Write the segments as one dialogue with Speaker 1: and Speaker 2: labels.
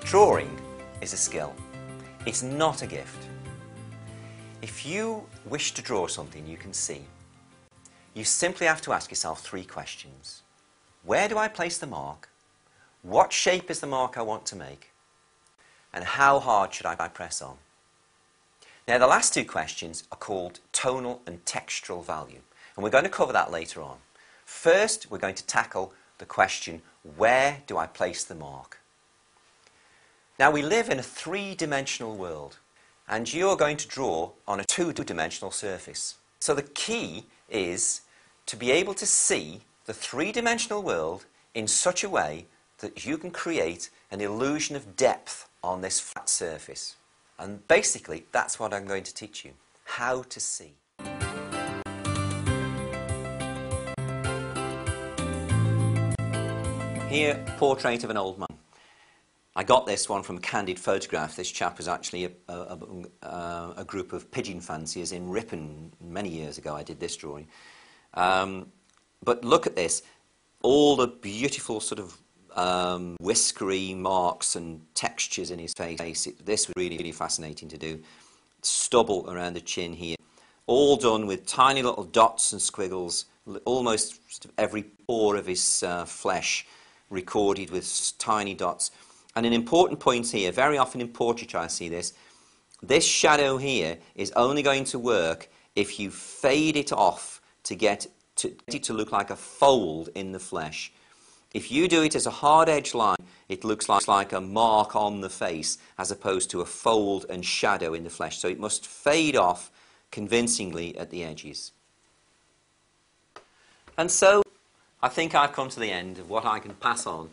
Speaker 1: Drawing is a skill. It's not a gift. If you wish to draw something you can see, you simply have to ask yourself 3 questions. Where do I place the mark? What shape is the mark I want to make? And how hard should I press on? Now, the last 2 questions are called tonal and textural value, and we're going to cover that later on. First, we're going to tackle the question, where do I place the mark? Now, we live in a 3-dimensional world, and you're going to draw on a 2-dimensional surface. So the key is to be able to see the 3-dimensional world in such a way that you can create an illusion of depth on this flat surface. And basically, that's what I'm going to teach you, how to see. Here, portrait of an old man. I got this one from a candid photograph. This chap was actually a group of pigeon fanciers in Ripon many years ago. I did this drawing. But look at this. All the beautiful sort of whiskery marks and textures in his face. This was really, really fascinating to do. Stubble around the chin here. All done with tiny little dots and squiggles. Almost every pore of his flesh recorded with tiny dots. And an important point here, very often in portraiture I see this, this shadow here is only going to work if you fade it off to get it to look like a fold in the flesh. If you do it as a hard edge line, it looks like a mark on the face as opposed to a fold and shadow in the flesh. So it must fade off convincingly at the edges. And so I think I've come to the end of what I can pass on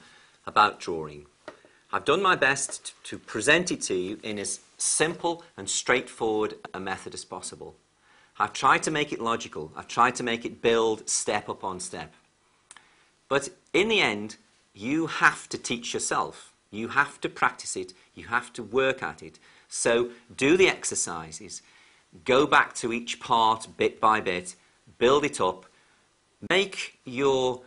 Speaker 1: about drawing. I've done my best to present it to you in as simple and straightforward a method as possible. I've tried to make it logical. I've tried to make it build step upon step. But in the end, you have to teach yourself. You have to practice it. You have to work at it. So do the exercises. Go back to each part bit by bit. Build it up. Make your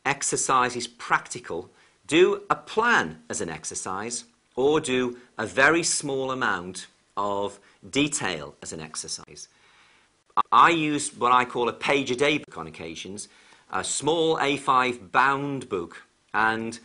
Speaker 1: exercises practical. Do a plan as an exercise, or do a very small amount of detail as an exercise. I use what I call a page a day book on occasions, a small A5 bound book, and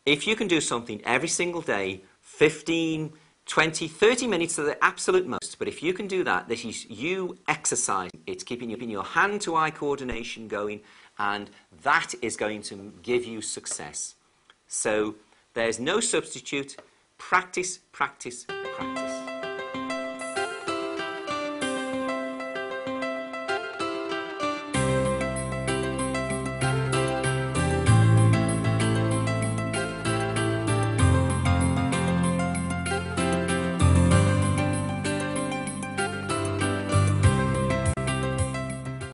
Speaker 1: if you can do something every single day, 15, 20, 30 minutes are the absolute most, but if you can do that, this is you exercising. It's keeping your hand-to-eye coordination going, and that is going to give you success. So there's no substitute. Practice, practice, practice.